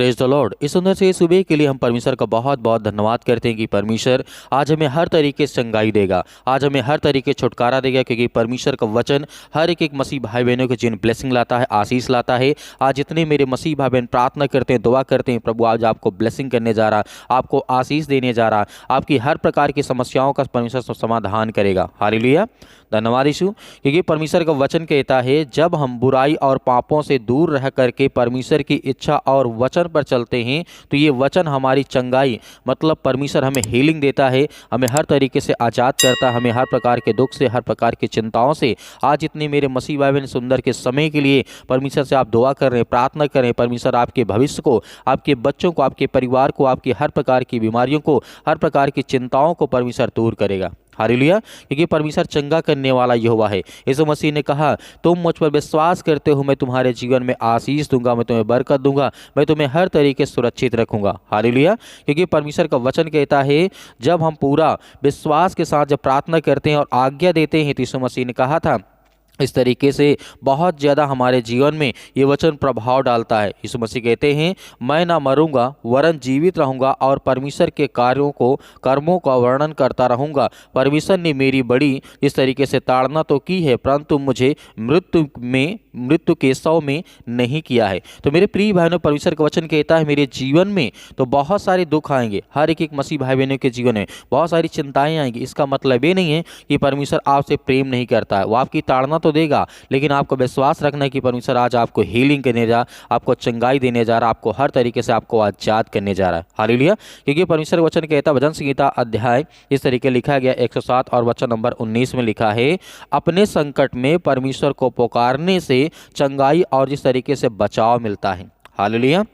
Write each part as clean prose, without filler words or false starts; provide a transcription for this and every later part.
Praise the Lord. इस सुंदर से सुबह के लिए हम परमेश्वर का बहुत बहुत धन्यवाद करते हैं कि परमेश्वर आज हमें हर तरीके से चंगाई देगा, आज हमें हर तरीके छुटकारा देगा, क्योंकि परमेश्वर का वचन हर एक मसीह भाई बहनों के जीवन ब्लेसिंग लाता है, आशीष लाता है। आज जितने मेरे मसीह भाई बहन प्रार्थना करते हैं, दुआ करते हैं, प्रभु आज आपको ब्लेसिंग करने जा रहा, आपको आशीष देने जा रहा, आपकी हर प्रकार की समस्याओं का परमेश्वर समाधान करेगा। हालेलुया, धन्यवाद यीशु। क्योंकि परमेश्वर का वचन कहता है जब हम बुराई और पापों से दूर रह करके परमेश्वर की इच्छा और वचन पर चलते हैं तो ये वचन हमारी चंगाई, मतलब परमेश्वर हमें हीलिंग देता है, हमें हर तरीके से आज़ाद करता है, हमें हर प्रकार के दुख से, हर प्रकार की चिंताओं से। आज इतने मेरे मसीह भाई बहन सुंदर के समय के लिए परमेश्वर से आप दुआ कर रहे हैं, प्रार्थना करें, परमेश्वर आपके भविष्य को, आपके बच्चों को, आपके परिवार को, आपकी हर प्रकार की बीमारियों को, हर प्रकार की चिंताओं को परमेश्वर दूर करेगा। हालेलुया, क्योंकि परमेश्वर चंगा करने वाला यहोवा है। यीशु मसीह ने कहा तुम मुझ पर विश्वास करते हो, मैं तुम्हारे जीवन में आशीष दूंगा, मैं तुम्हें बरकत दूंगा, मैं तुम्हें हर तरीके से सुरक्षित रखूंगा। हालेलुया, क्योंकि परमेश्वर का वचन कहता है जब हम पूरा विश्वास के साथ जब प्रार्थना करते हैं और आज्ञा देते हैं तो यीशु मसीह ने कहा था इस तरीके से बहुत ज़्यादा हमारे जीवन में ये वचन प्रभाव डालता है। यीशु मसीह कहते हैं मैं ना मरूंगा वरन जीवित रहूंगा और परमेश्वर के कर्मों का वर्णन करता रहूंगा। परमेश्वर ने मेरी बड़ी इस तरीके से ताड़ना तो की है, परंतु मुझे मृत्यु के शव में नहीं किया है। तो मेरे प्रिय भाइयों, परमेश्वर का वचन कहता है मेरे जीवन में तो बहुत सारे दुख आएंगे, हर एक मसीह भाई बहनों के जीवन में बहुत सारी चिंताएं आएंगी। इसका मतलब ये नहीं है कि परमेश्वर आपसे प्रेम नहीं करता है, वो आपकी ताड़ना तो देगा, लेकिन आपको विश्वास रखना है कि परमेश्वर आज आपको हीलिंग करने जा, आपको चंगाई देने जा रहा, आपको हर तरीके से आपको आजाद करने जा रहा है। हालेलुया, क्योंकि परमेश्वर वचन कहता है भजन संहिता अध्याय इस तरीके लिखा गया 107 और वचन नंबर 19 में लिखा है अपने संकट में परमेश्वर को पुकारने से चंगाई और जिस तरीके से बचाव मिलता है। हालेलुया,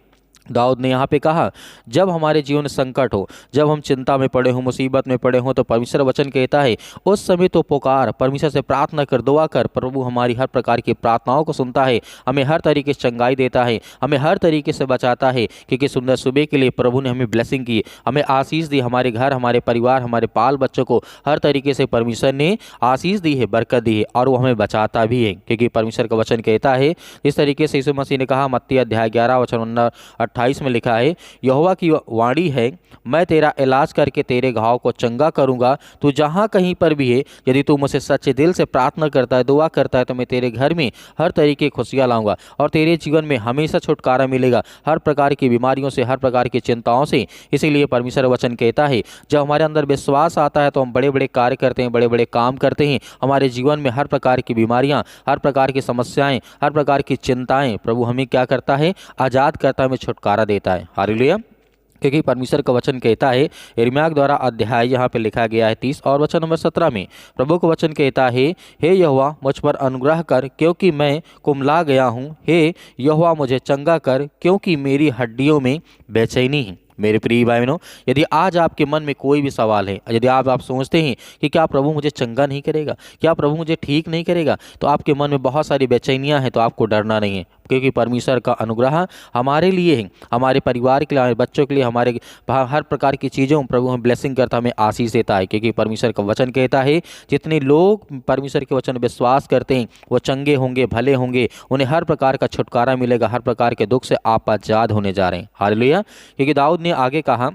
दाऊद ने यहाँ पे कहा जब हमारे जीवन में संकट हो, जब हम चिंता में पड़े हों, मुसीबत में पड़े हों, तो परमेश्वर वचन कहता है उस समय तो पुकार, परमेश्वर से प्रार्थना कर, दुआ कर, प्रभु हमारी हर प्रकार की प्रार्थनाओं को सुनता है, हमें हर तरीके से चंगाई देता है, हमें हर तरीके से बचाता है। क्योंकि सुंदर सुबह के लिए प्रभु ने हमें ब्लेसिंग की, हमें आशीष दी, हमारे घर, हमारे परिवार, हमारे बाल बच्चों को हर तरीके से परमेश्वर ने आशीष दी है, बरकत दी है, और वो हमें बचाता भी है। क्योंकि परमेश्वर का वचन कहता है इस तरीके से यीशु मसीह ने कहा मत्ती अध्याय 11 वचन 28 में लिखा है यहोवा की वाणी है मैं तेरा इलाज करके तेरे घाव को चंगा करूंगा, तू जहां कहीं पर भी है यदि तू मुझसे सच्चे दिल से प्रार्थना करता है, दुआ करता है, तो मैं तेरे घर में हर तरीके की खुशियां लाऊंगा और तेरे जीवन में हमेशा छुटकारा मिलेगा हर प्रकार की बीमारियों से, हर प्रकार की चिंताओं से। इसीलिए परमेश्वर वचन कहता है जब हमारे अंदर विश्वास आता है तो हम बड़े बड़े कार्य करते हैं, बड़े बड़े काम करते हैं। हमारे जीवन में हर प्रकार की बीमारियां, हर प्रकार की समस्याएं, हर प्रकार की चिंताएं प्रभु हमें क्या करता है, आजाद करता है, हमें छुटकारा देता है। हालेलुया, क्योंकि परमेश्वर का वचन कहता है यिर्मयाह द्वारा अध्याय यहाँ पे लिखा गया है 30 और वचन नंबर 17 में प्रभु का वचन कहता है हे यहोवा मुझ पर अनुग्रह कर क्योंकि मैं कुमला गया हूँ, हे यहोवा मुझे चंगा कर क्योंकि मेरी हड्डियों में बेचैनी है। मेरे प्रिय भाई बहनों, यदि आज आपके मन में कोई भी सवाल है, यदि आप सोचते हैं कि क्या प्रभु मुझे चंगा नहीं करेगा, क्या प्रभु मुझे ठीक नहीं करेगा, तो आपके मन में बहुत सारी बेचैनियां हैं, तो आपको डरना नहीं है। क्योंकि परमेश्वर का अनुग्रह हमारे लिए है, हमारे परिवार के लिए, हमारे बच्चों के लिए, हमारे हर प्रकार की चीज़ों प्रभु हमें ब्लेसिंग करता, हमें आशीष देता है। क्योंकि परमेश्वर का वचन कहता है जितने लोग परमेश्वर के वचन विश्वास करते हैं वो चंगे होंगे, भले होंगे, उन्हें हर प्रकार का छुटकारा मिलेगा, हर प्रकार के दुख से आप आजाद होने जा रहे हैं। हालेलुया, क्योंकि दाऊद ने आगे कहा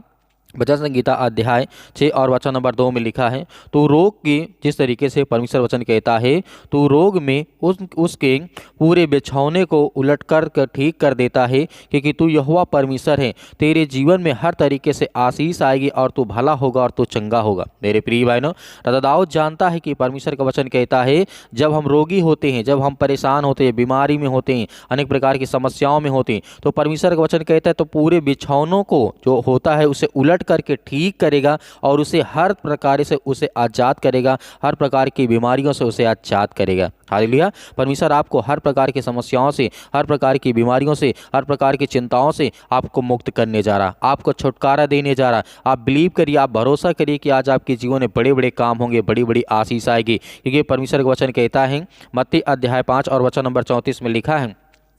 भजन संहिता अध्याय 6 और वचन नंबर 2 में लिखा है तो रोग की जिस तरीके से परमेश्वर वचन कहता है तो रोग में उसके पूरे बिछौने को उलट कर ठीक कर देता है। क्योंकि तू यहोवा परमेश्वर है, तेरे जीवन में हर तरीके से आशीष आएगी और तू भला होगा और तू चंगा होगा। मेरे प्रिय बहनों, राजा दाऊद जानता है कि परमेश्वर का वचन कहता है जब हम रोगी होते हैं, जब हम परेशान होते हैं, बीमारी में होते हैं, अनेक प्रकार की समस्याओं में होते हैं, तो परमेश्वर का वचन कहता है तो पूरे बिछौनों को जो होता है उसे उलट करके ठीक करेगा और उसे हर प्रकार से उसे आजाद करेगा, हर प्रकार की बीमारियों से उसे आजाद करेगा। हालेलुया, परमेश्वर आपको हर प्रकार की समस्याओं से, हर प्रकार की बीमारियों से, हर प्रकार की चिंताओं से आपको मुक्त करने जा रहा, आपको छुटकारा देने जा रहा। आप बिलीव करिए, आप भरोसा करिए कि आज आपके जीवन में बड़े बड़े काम होंगे, बड़ी बड़ी आशीष आएगी। क्योंकि परमेश्वर का वचन कहता है मत्ती अध्याय 5 और वचन नंबर 34 में लिखा है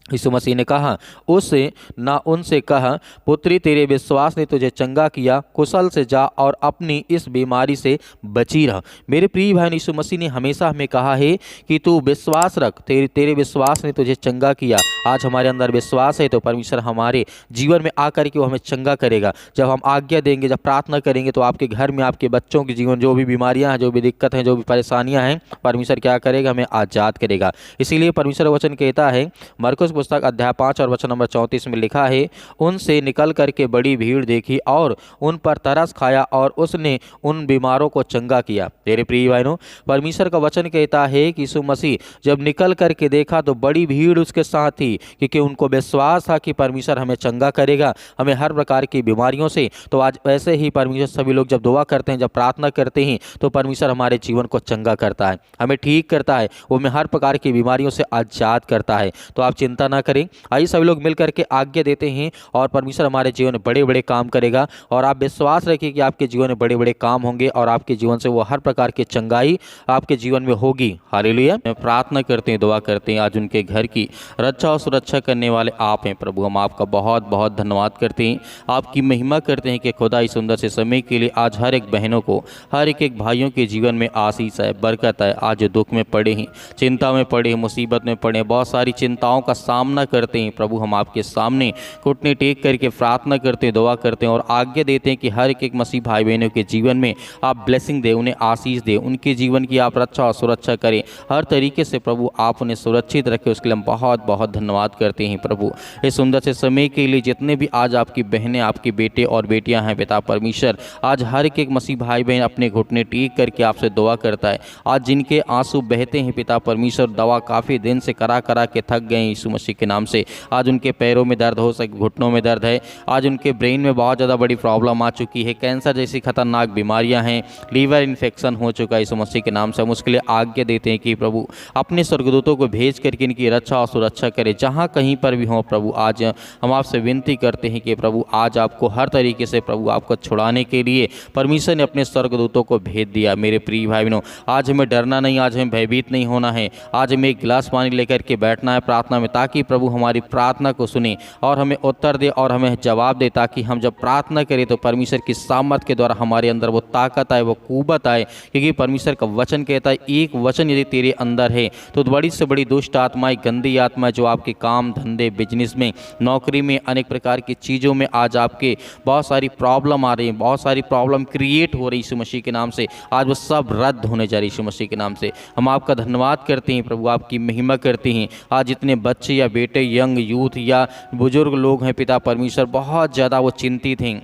यीशु मसीह ने कहा उनसे कहा, पुत्री तेरे विश्वास ने तुझे चंगा किया, कुशल से जा और अपनी इस बीमारी से बची रह। मेरे प्रिय भाई, यीशु मसीह ने हमेशा हमें कहा है कि तू विश्वास रख, तेरे विश्वास ने तुझे चंगा किया। आज हमारे अंदर विश्वास है तो परमेश्वर हमारे जीवन में आकर के वो हमें चंगा करेगा। जब हम आज्ञा देंगे, जब प्रार्थना करेंगे, तो आपके घर में, आपके बच्चों के जीवन जो भी बीमारियां हैं, जो भी दिक्कत हैं, जो भी परेशानियां हैं, परमेश्वर क्या करेगा? हमें आज़ाद करेगा। इसीलिए परमेश्वर वचन कहता है, मरकुस पुस्तक अध्याय 5 और वचन नंबर 34 में लिखा है, उनसे निकल करके बड़ी भीड़ देखी और उन पर तरस खाया और उसने उन बीमारों को चंगा किया। मेरे प्रिय भाइयों, परमेश्वर का वचन कहता है कि यीशु मसीह जब निकल करके देखा तो बड़ी भीड़ उसके साथ थी, क्योंकि उनको विश्वास था कि परमेश्वर हमें चंगा करेगा, हमें हर प्रकार की बीमारियों से। तो आज वैसे ही परमेश्वर, सभी लोग जब दुआ करते हैं, जब प्रार्थना करते हैं, तो परमेश्वर हमारे जीवन को चंगा करता है, हमें ठीक करता है, वो हमें हर प्रकार की बीमारियों से आजाद करता है। तो आप चिंता ना करें, आइए सभी लोग मिल करके आज्ञा देते हैं और परमेश्वर हमारे जीवन में बड़े बड़े काम करेगा। और आप विश्वास रखिए कि आपके जीवन में बड़े बड़े काम होंगे और आपके जीवन से वो हर प्रकार की चंगाई आपके जीवन में होगी। हालेलुया। मैं प्रार्थना करते हैं, दुआ करते हैं, आज उनके घर की रक्षा और सुरक्षा करने वाले आप हैं प्रभु। हम आपका बहुत बहुत धन्यवाद करते हैं, आपकी महिमा करते हैं कि खुदा इस सुंदर से समय के लिए आज हर एक बहनों को, हर एक भाइयों के जीवन में आशीष है, बरकत है। आज दुख में पड़े हैं, चिंता में पड़े हैं, मुसीबत में पड़े हैं, बहुत सारी चिंताओं का सामना करते हैं प्रभु, हम आपके सामने घुटने टेक करके प्रार्थना करते हैं, दुआ करते हैं और आज्ञा देते हैं कि हर एक मसीह भाई बहनों के जीवन में आप ब्लेसिंग दें, उन्हें आशीष दें, उनके जीवन की आप रक्षा और सुरक्षा करें हर तरीके से प्रभु, आप उन्हें सुरक्षित रखें। उसके लिए हम बहुत बहुत धन्यवाद करते हैं प्रभु, इस सुंदर से समय के लिए। जितने भी आज आपकी बहनें, आपके बेटे और बेटियां हैं पिता परमेश्वर, आज हर एक मसीह भाई बहन अपने घुटने टेक करके आपसे दुआ करता है। आज जिनके आंसू बहते हैं पिता परमेश्वर, दवा काफ़ी दिन से करा के थक गए यीशु मसीह के नाम से, आज उनके पैरों में दर्द हो सके, घुटनों में दर्द है, आज उनके ब्रेन में बहुत ज़्यादा बड़ी प्रॉब्लम आ चुकी है, कैंसर जैसी खतरनाक बीमारियां हैं, लीवर इन्फेक्शन हो चुका है यीशु मसीह के नाम से। हम उसके लिए आज्ञा देते हैं कि प्रभु अपने स्वर्गदूतों को भेज करके इनकी रक्षा और सुरक्षा करें, जहाँ कहीं पर भी हों प्रभु। आज हम आपसे विनती करते हैं कि प्रभु आज आपको हर तरीके से प्रभु आपको छुड़ाने के लिए परमेश्वर ने अपने स्वर्गदूतों को भेज दिया। मेरे प्रिय भाई बहनों, आज हमें डरना नहीं, आज हमें भयभीत नहीं होना है, आज हमें एक गिलास पानी लेकर के बैठना है प्रार्थना में, ताकि प्रभु हमारी प्रार्थना को सुने और हमें उत्तर दे और हमें जवाब दे, ताकि हम जब प्रार्थना करें तो परमेश्वर की सामर्थ के द्वारा हमारे अंदर वो ताकत आए, वो कुव्वत आए। क्योंकि परमेश्वर का वचन कहता है, एक वचन यदि तेरे अंदर है तो बड़ी से बड़ी दुष्ट आत्माएं, गंदी आत्माएं जो आपके काम धंधे, बिजनेस में, नौकरी में, अनेक प्रकार की चीज़ों में आज आपके बहुत सारी प्रॉब्लम आ रही है, बहुत सारी प्रॉब्लम क्रिएट हो रही है यीशु मसीह के नाम से, आज वो सब रद्द होने जा रही है यीशु मसीह के नाम से। हम आपका धन्यवाद करते हैं प्रभु, आपकी महिमा करते हैं। आज जितने बच्चे या बेटे, यंग यूथ या बुजुर्ग लोग हैं पिता परमेश्वर, बहुत ज़्यादा वो चिंतित हैं,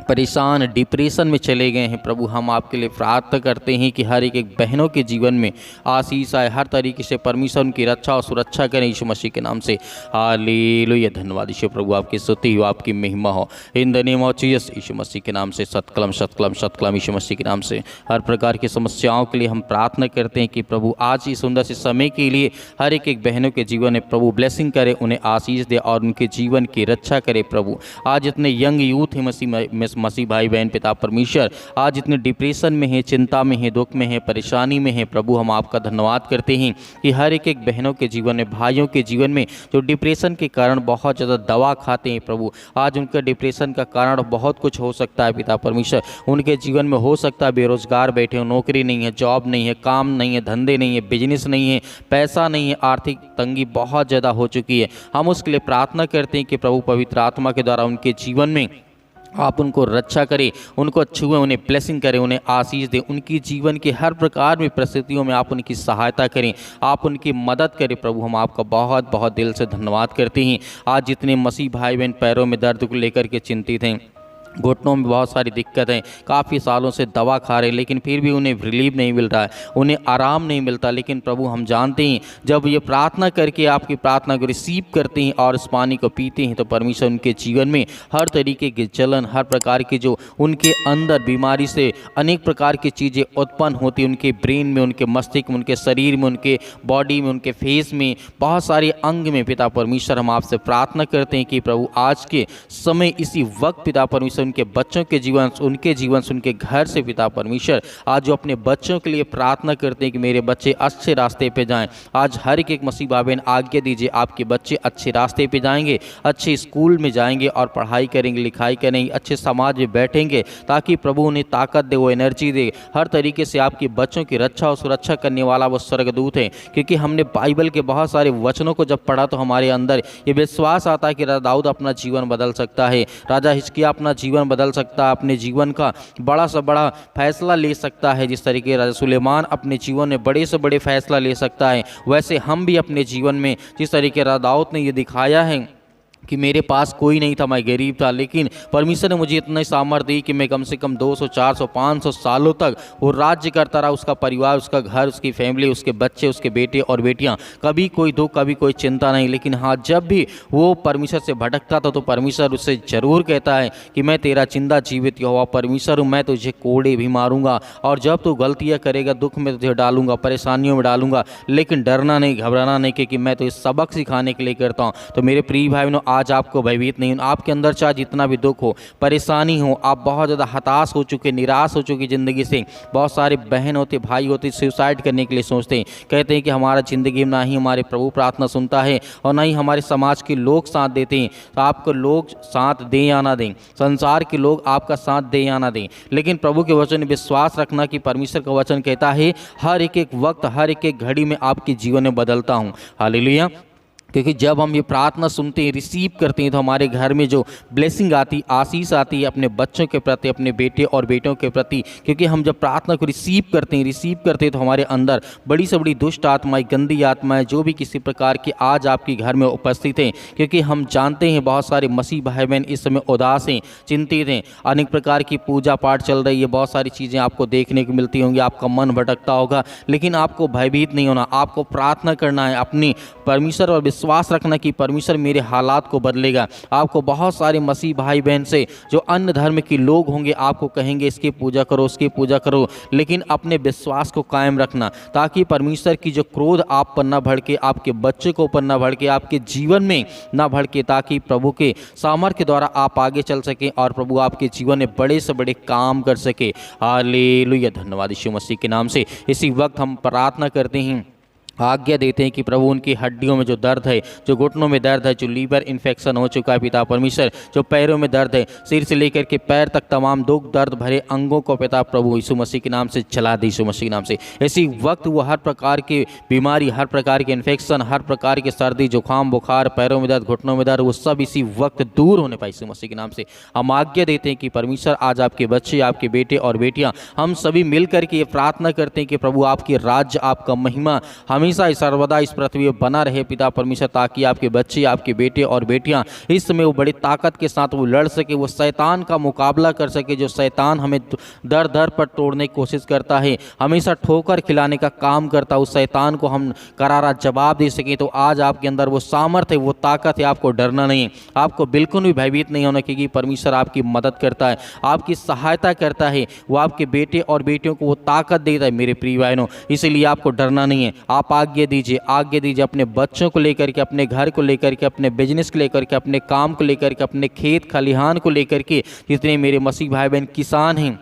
परेशान, डिप्रेशन में चले गए हैं प्रभु, हम आपके लिए प्रार्थना करते हैं कि हर एक बहनों के जीवन में आशीष आए, हर तरीके से परमेश्वर उनकी रक्षा और सुरक्षा करें यीशु मसीह के नाम से। हालेलुया। धन्यवाद यीशु प्रभु, आपकी स्तुति हो, आपकी महिमा हो, in the name of Jesus Yeshu Masih के नाम से। सतकलम सतकलम सतकलम यीशु मसीह के नाम से। हर प्रकार की समस्याओं के लिए हम प्रार्थना करते हैं कि प्रभु आज इस सुंदर से समय के लिए हर एक बहनों के जीवन में प्रभु ब्लेसिंग करे, उन्हें आशीष दे और उनके जीवन की रक्षा करे प्रभु। आज इतने यंग यूथ हैं मसीह भाई बहन पिता परमेश्वर, आज इतने डिप्रेशन में है, चिंता में है, दुख में है, परेशानी में है प्रभु, हम आपका धन्यवाद करते हैं कि हर एक बहनों के जीवन में, भाइयों के जीवन में जो डिप्रेशन के कारण बहुत ज़्यादा दवा खाते हैं प्रभु, आज उनका डिप्रेशन का कारण बहुत कुछ हो सकता है पिता परमेश्वर। उनके जीवन में हो सकता है बेरोजगार बैठे हो, नौकरी नहीं है, जॉब नहीं है, काम नहीं है, धंधे नहीं है, बिजनेस नहीं है, पैसा नहीं है, आर्थिक तंगी बहुत ज़्यादा हो चुकी है। हम उसके लिए प्रार्थना करते हैं कि प्रभु पवित्र आत्मा के द्वारा उनके जीवन में आप उनको रक्षा करें, उनको छुएं, उन्हें ब्लेसिंग करें, उन्हें आशीष दें, उनकी जीवन के हर प्रकार में परिस्थितियों में आप उनकी सहायता करें, आप उनकी मदद करें प्रभु। हम आपका बहुत बहुत दिल से धन्यवाद करते हैं। आज जितने मसीह भाई बहन पैरों में दर्द को लेकर के चिंतित हैं, घुटनों में बहुत सारी दिक्कतें, काफ़ी सालों से दवा खा रहे हैं लेकिन फिर भी उन्हें रिलीफ नहीं मिल रहा है, उन्हें आराम नहीं मिलता, लेकिन प्रभु हम जानते हैं जब ये प्रार्थना करके आपकी प्रार्थना को रिसीव करते हैं और इस पानी को पीते हैं तो परमेश्वर उनके जीवन में हर तरीके की जलन, हर प्रकार की जो उनके अंदर बीमारी से अनेक प्रकार की चीज़ें उत्पन्न होती, उनके ब्रेन में, उनके मस्तिष्क में, उनके शरीर में, उनके बॉडी में, उनके फेस में, बहुत सारे अंग में पिता परमेश्वर हम आपसे प्रार्थना करते हैं कि प्रभु आज के समय इसी वक्त पिता परमेश्वर से उनके बच्चों के जीवन, उनके जीवन से, उनके घर से पिता परमेश्वर आज जो अपने बच्चों के लिए प्रार्थना करते हैं कि मेरे बच्चे अच्छे रास्ते पे जाएं, आज हर एक मसीह भाई बहन आज्ञा दीजिए आपके बच्चे अच्छे रास्ते पे जाएंगे, अच्छे स्कूल में जाएंगे और पढ़ाई करेंगे, लिखाई करेंगे, अच्छे समाज में बैठेंगे, ताकि प्रभु उन्हें ताकत दे, वो एनर्जी दे। हर तरीके से आपके बच्चों की रक्षा और सुरक्षा करने वाला वो स्वर्गदूत है। क्योंकि हमने बाइबल के बहुत सारे वचनों को जब पढ़ा तो हमारे अंदर ये विश्वास आता है कि राजा दाऊद अपना जीवन बदल सकता है, राजा हिजकिय्याह अपना जीवन बदल सकता है, अपने जीवन का बड़ा से बड़ा फैसला ले सकता है। जिस तरीके राजा सुलेमान अपने जीवन में बड़े से बड़े फैसला ले सकता है, वैसे हम भी अपने जीवन में जिस तरीके राजा दाऊद ने ये दिखाया है कि मेरे पास कोई नहीं था, मैं गरीब था, लेकिन परमेश्वर ने मुझे इतना सामर्थ्य दी कि मैं कम से कम 200, 400, 500 सालों तक वो राज्य करता रहा। उसका परिवार, उसका घर, उसकी फैमिली, उसके बच्चे, उसके बेटे और बेटियां, कभी कोई दुख, कभी कोई चिंता नहीं। लेकिन हाँ, जब भी वो परमेश्वर से भटकता था तो परमेश्वर उससे जरूर कहता है कि मैं तेरा जिंदा जीवित यहोवा परमेश्वर हूँ, मैं तुझे कोड़े भी मारूंगा और जब तू गलतियाँ करेगा दुख में तुझे डालूंगा, परेशानियों में डालूंगा, लेकिन डरना नहीं, घबराना नहीं, क्योंकि मैं तो इस सबक सिखाने के लिए करता हूँ। तो मेरे प्रिय भाई बहनों, आज आपको भयभीत नहीं, आपके अंदर चाहे जितना भी दुख हो, परेशानी हो, आप बहुत ज़्यादा हताश हो चुके, निराश हो चुकी ज़िंदगी से। बहुत सारे बहन होते, भाई होते सुसाइड करने के लिए सोचते हैं, कहते हैं कि हमारा ज़िंदगी में ना ही हमारे प्रभु प्रार्थना सुनता है और ना ही हमारे समाज के लोग साथ देते हैं। तो आपको लोग साथ दें या ना दें, संसार के लोग आपका साथ दें या ना दें, लेकिन प्रभु के वचन में विश्वास रखना कि परमेश्वर का वचन कहता है हर एक वक्त, हर एक घड़ी में आपके जीवन में बदलता हूँ। हालेलुया। क्योंकि जब हम ये प्रार्थना सुनते हैं, रिसीव करते हैं, तो हमारे घर में जो ब्लेसिंग आती, आशीष आती है अपने बच्चों के प्रति, अपने बेटे और बेटों के प्रति। क्योंकि हम जब प्रार्थना को रिसीव करते हैं तो हमारे अंदर बड़ी से बड़ी दुष्ट आत्माएं, गंदी आत्माएं, जो भी किसी प्रकार की आज आपके घर में उपस्थित हैं, क्योंकि हम जानते हैं बहुत सारे मसीह भाई बहन इस समय उदास हैं, चिंतित हैं, अनेक प्रकार की पूजा पाठ चल रही है, बहुत सारी चीज़ें आपको देखने को मिलती होंगी, आपका मन भटकता होगा, लेकिन आपको भयभीत नहीं होना, आपको प्रार्थना करना है, अपनी परमेश्वर और विश्वास रखना कि परमेश्वर मेरे हालात को बदलेगा। आपको बहुत सारे मसीह भाई बहन से जो अन्य धर्म के लोग होंगे आपको कहेंगे इसकी पूजा करो, उसकी पूजा करो, लेकिन अपने विश्वास को कायम रखना, ताकि परमेश्वर की जो क्रोध आप पर न भड़के, आपके बच्चे को ऊपर न भड़के, आपके जीवन में न भड़के, ताकि प्रभु के सामर्थ्य के द्वारा आप आगे चल सकें और प्रभु आपके जीवन में बड़े से बड़े काम कर सके। हालेलुया। धन्यवाद यीशु मसीह के नाम से। इसी वक्त हम प्रार्थना करते हैं, आज्ञा देते हैं कि प्रभु उनकी हड्डियों में जो दर्द है, जो घुटनों में दर्द है, जो लीवर इन्फेक्शन हो चुका है पिता परमेश्वर, जो पैरों में दर्द है, सिर से लेकर के पैर तक तमाम दुख दर्द भरे अंगों को पिता प्रभु यीशु मसीह के नाम से चला दे, यीशु मसीह के नाम से। इसी वक्त वो हर प्रकार की बीमारी, हर प्रकार के इन्फेक्शन, हर प्रकार की सर्दी जुकाम बुखार, पैरों में दर्द, घुटनों में दर्द, वो सब इसी वक्त दूर होने पाए यीशु मसीह के नाम से। हम आज्ञा देते हैं कि परमेश्वर आज आपके बच्चे, आपके बेटे और बेटियाँ, हम सभी मिल करके ये प्रार्थना करते हैं कि प्रभु आपकी राज्य, आपका महिमा हमेशा सर्वदा इस पृथ्वी पर बना रहे पिता परमेश्वर, ताकि आपके बच्चे, आपके बेटे और बेटियां इस समय वो बड़ी ताकत के साथ वो लड़ सके, वो शैतान का मुकाबला कर सके, जो शैतान हमें दर दर पर तोड़ने की कोशिश करता है, हमेशा ठोकर खिलाने का काम करता है, उस शैतान को हम करारा जवाब दे सकें। तो आज आपके अंदर वो सामर्थ्य है, वो ताकत है, आपको डरना नहीं है, आपको बिल्कुल भी भयभीत नहीं होना, क्योंकि परमेश्वर आपकी मदद करता है, आपकी सहायता करता है, वो आपके बेटे और बेटियों को वो ताकत देता है मेरे प्रिय बहनों। इसलिए आपको डरना नहीं है। आप आज्ञा दीजिए अपने बच्चों को लेकर के, अपने घर को लेकर के, अपने बिजनेस को लेकर के, अपने काम को लेकर के, अपने खेत खलिहान को लेकर के, जितने मेरे मसीह भाई बहन किसान हैं,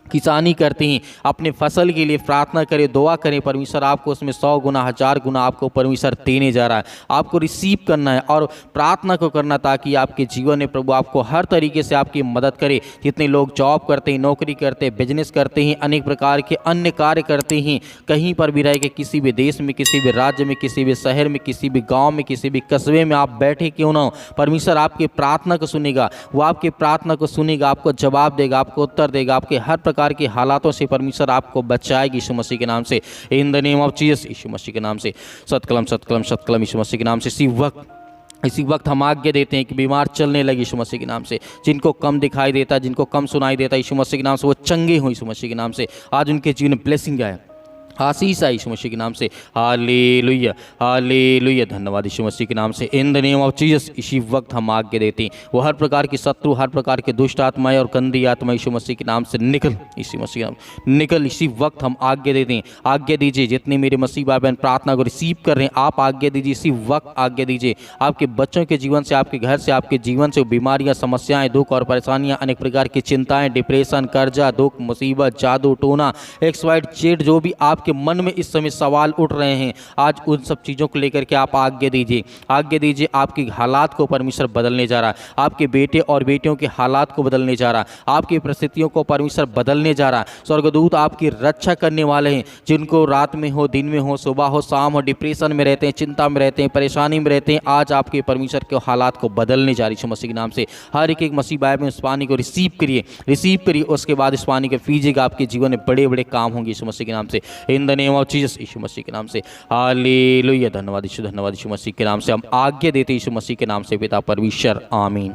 किसानी करते हैं, अपने फसल के लिए प्रार्थना करें, दुआ करें, परमेश्वर आपको उसमें 100 गुना 1000 गुना आपको परमेश्वर देने जा रहा है। आपको रिसीव करना है और प्रार्थना को करना, ताकि आपके जीवन में प्रभु आपको हर तरीके से आपकी मदद करे। जितने लोग जॉब करते हैं, नौकरी करते हैं, बिजनेस करते हैं, अनेक प्रकार के अन्य कार्य करते हैं, कहीं पर भी रह के, किसी भी देश में, किसी भी राज्य में, किसी भी शहर में, किसी भी गाँव में, किसी भी कस्बे में आप बैठे क्यों ना हो, परमेश्वर आपकी प्रार्थना को सुनेगा, वो आपकी प्रार्थना को सुनेगा, आपको जवाब देगा, आपको उत्तर देगा, आपके हर प्रकार के हालातों से परमेश्वर आपको बचाएगी यीशु मसीह के नाम से, in the name of Jesus, Yeshu Masih के नाम से। सतकलम सतकलम सतकलम यीशु मसीह के नाम से। इसी वक्त हम आज्ञा देते हैं कि बीमार चलने लगे यीशु मसीह के नाम से, जिनको कम दिखाई देता, जिनको कम सुनाई देता, यीशु मसीह के नाम से वो चंगे हों यीशु मसीह के नाम से। आज उनके जीवन में ब्लेसिंग आए, आशीष आए यीशु मसीह के नाम से। हालेलुया, हालेलुया, धन्यवाद यीशु मसीह के नाम से। In the name of Jesus इसी वक्त हम आज्ञा देते हैं, वो हर प्रकार की शत्रु, हर प्रकार के दुष्ट आत्माएं और गंदी आत्मा यीशु मसीह के नाम से निकल, यीशु मसीह के नाम निकल। इसी वक्त हम आज्ञा देते हैं। आज्ञा दीजिए जितने मेरे मसीह भाई बहन प्रार्थना को रिसीव कर रहे हैं, आप आज्ञा दीजिए, इसी वक्त आज्ञा दीजिए। आपके बच्चों के जीवन से, आपके घर से, आपके जीवन से बीमारियां, समस्याएं, दुख और परेशानियां, अनेक प्रकार की चिंताएं, डिप्रेशन, कर्जा, दुख, मुसीबत, जादू टोना, XYZ जो भी आपके मन में इस समय सवाल उठ रहे हैं, आज उन सब चीज़ों को लेकर के आप आज्ञा दीजिए। आज्ञा दीजिए, आपकी हालात को परमेश्वर बदलने जा रहा है, आपके बेटे और बेटियों के हालात को बदलने जा रहा है, आपकी परिस्थितियों को परमेश्वर बदलने जा रहा है। स्वर्गदूत आपकी रक्षा करने वाले हैं। जिनको रात में हो, दिन में हो, सुबह हो, शाम हो, डिप्रेशन में रहते हैं, चिंता में रहते हैं, परेशानी में रहते हैं, आज आपके परमेश्वर के हालात को बदलने जा रही है यीशु मसीह के नाम से। हर एक मसीह भाई में उस पानी को रिसीव करिए, रिसीव करिए। उसके बाद इस पानी को पीजिएगा, आपके जीवन में बड़े बड़े काम होंगे यीशु मसीह के नाम से। In the name of Jesus Yeshu Masih के नाम से। हालेलुया, धन्यवाद यीशु मसीह के नाम से हम आज्ञा देते यीशु मसीह के नाम से पिता परमेश्वर, आमीन।